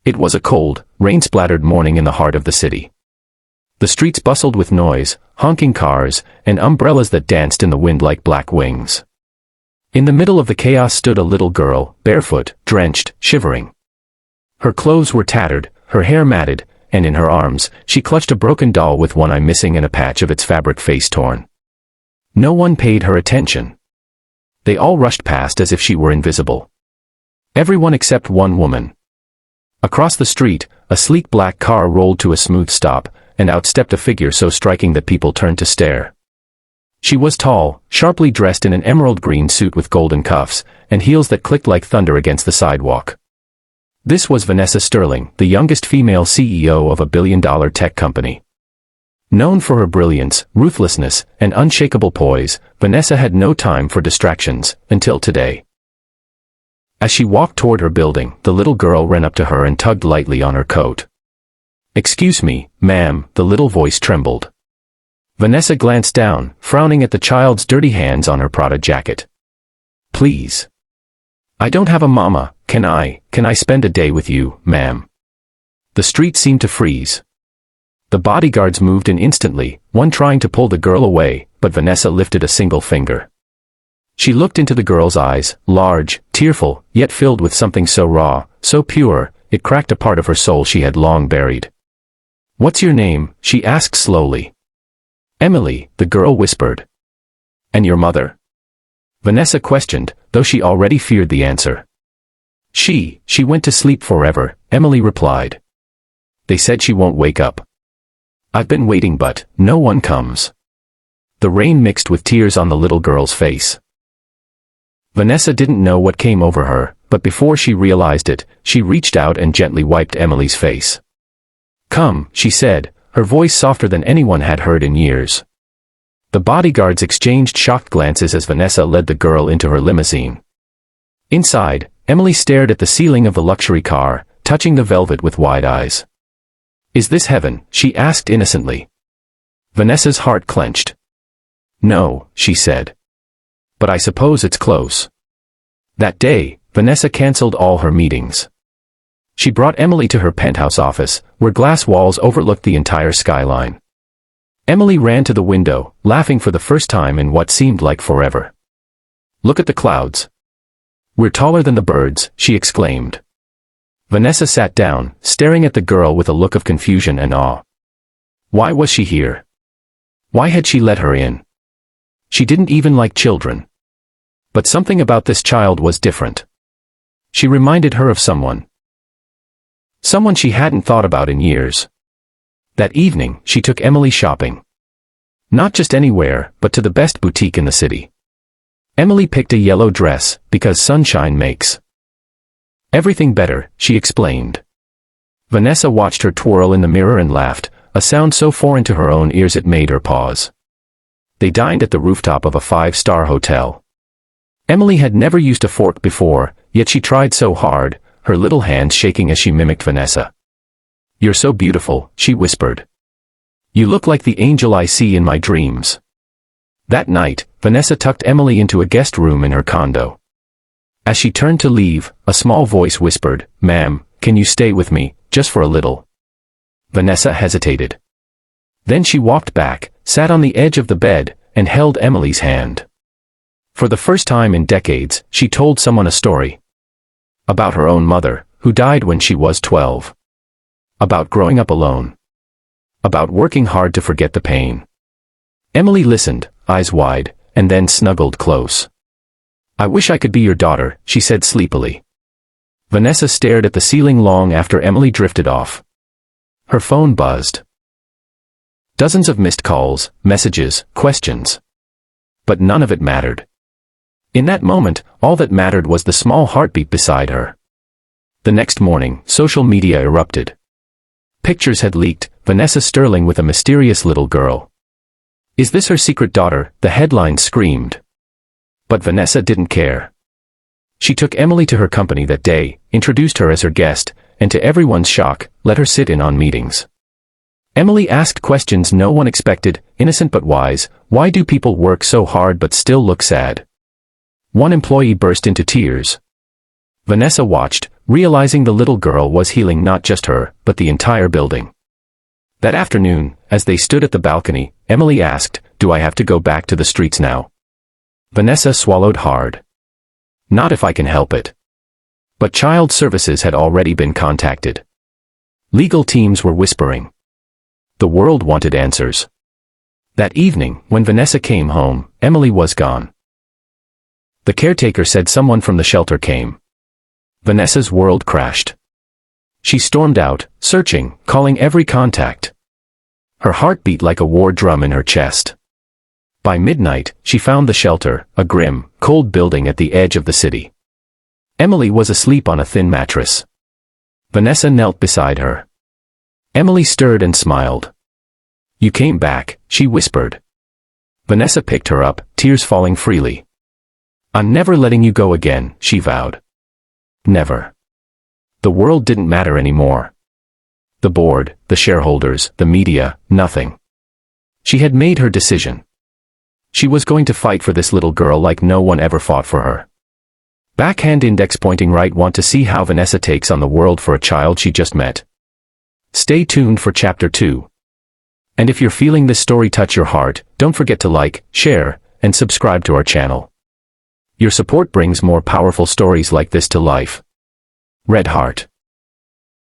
It was a cold, rain-splattered morning in the heart of the city. The streets bustled with noise, honking cars, and umbrellas that danced in the wind like black wings. In the middle of the chaos stood a little girl, barefoot, drenched, shivering. Her clothes were tattered, her hair matted, and in her arms, she clutched a broken doll with one eye missing and a patch of its fabric face torn. No one paid her attention. They all rushed past as if she were invisible. Everyone except one woman. Across the street, a sleek black car rolled to a smooth stop, and out stepped a figure so striking that people turned to stare. She was tall, sharply dressed in an emerald green suit with golden cuffs, and heels that clicked like thunder against the sidewalk. This was Vanessa Sterling, the youngest female CEO of a billion-dollar tech company. Known for her brilliance, ruthlessness, and unshakable poise, Vanessa had no time for distractions, until today. As she walked toward her building, the little girl ran up to her and tugged lightly on her coat. "Excuse me, ma'am," the little voice trembled. Vanessa glanced down, frowning at the child's dirty hands on her Prada jacket. "Please. I don't have a mama, can I spend a day with you, ma'am?" The street seemed to freeze. The bodyguards moved in instantly, one trying to pull the girl away, but Vanessa lifted a single finger. She looked into the girl's eyes, large, tearful, yet filled with something so raw, so pure, it cracked a part of her soul she had long buried. "What's your name?" she asked slowly. "Emily," the girl whispered. "And your mother?" Vanessa questioned, though she already feared the answer. She went to sleep forever," Emily replied. "They said she won't wake up. I've been waiting but no one comes." The rain mixed with tears on the little girl's face. Vanessa didn't know what came over her, but before she realized it, she reached out and gently wiped Emily's face. "Come," she said, her voice softer than anyone had heard in years. The bodyguards exchanged shocked glances as Vanessa led the girl into her limousine. Inside, Emily stared at the ceiling of the luxury car, touching the velvet with wide eyes. "Is this heaven?" she asked innocently. Vanessa's heart clenched. "No," she said. "But I suppose it's close." That day, Vanessa canceled all her meetings. She brought Emily to her penthouse office, where glass walls overlooked the entire skyline. Emily ran to the window, laughing for the first time in what seemed like forever. "Look at the clouds. We're taller than the birds," she exclaimed. Vanessa sat down, staring at the girl with a look of confusion and awe. Why was she here? Why had she let her in? She didn't even like children. But something about this child was different. She reminded her of someone. Someone she hadn't thought about in years. That evening, she took Emily shopping. Not just anywhere, but to the best boutique in the city. Emily picked a yellow dress, because sunshine makes everything better, she explained. Vanessa watched her twirl in the mirror and laughed, a sound so foreign to her own ears it made her pause. They dined at the rooftop of a 5-star hotel. Emily had never used a fork before, yet she tried so hard, her little hands shaking as she mimicked Vanessa. "You're so beautiful," she whispered. "You look like the angel I see in my dreams." That night, Vanessa tucked Emily into a guest room in her condo. As she turned to leave, a small voice whispered, "Ma'am, can you stay with me, just for a little?" Vanessa hesitated. Then she walked back, sat on the edge of the bed, and held Emily's hand. For the first time in decades, she told someone a story. About her own mother, who died when she was 12. About growing up alone. About working hard to forget the pain. Emily listened, eyes wide, and then snuggled close. "I wish I could be your daughter," she said sleepily. Vanessa stared at the ceiling long after Emily drifted off. Her phone buzzed. Dozens of missed calls, messages, questions. But none of it mattered. In that moment, all that mattered was the small heartbeat beside her. The next morning, social media erupted. Pictures had leaked, Vanessa Sterling with a mysterious little girl. "Is this her secret daughter?" the headlines screamed. But Vanessa didn't care. She took Emily to her company that day, introduced her as her guest, and to everyone's shock, let her sit in on meetings. Emily asked questions no one expected, innocent but wise. Why do people work so hard but still look sad? One employee burst into tears. Vanessa watched, realizing the little girl was healing not just her, but the entire building. That afternoon, as they stood at the balcony, Emily asked, "Do I have to go back to the streets now?" Vanessa swallowed hard. "Not if I can help it." But child services had already been contacted. Legal teams were whispering. The world wanted answers. That evening, when Vanessa came home, Emily was gone. The caretaker said someone from the shelter came. Vanessa's world crashed. She stormed out, searching, calling every contact. Her heart beat like a war drum in her chest. By midnight, she found the shelter, a grim, cold building at the edge of the city. Emily was asleep on a thin mattress. Vanessa knelt beside her. Emily stirred and smiled. "You came back," she whispered. Vanessa picked her up, tears falling freely. "I'm never letting you go again," she vowed. Never. The world didn't matter anymore. The board, the shareholders, the media, nothing. She had made her decision. She was going to fight for this little girl like no one ever fought for her. Backhand index pointing right. Want to see how Vanessa takes on the world for a child she just met? Stay tuned for Chapter 2. And if you're feeling this story touch your heart, don't forget to like, share, and subscribe to our channel. Your support brings more powerful stories like this to life. Red Heart.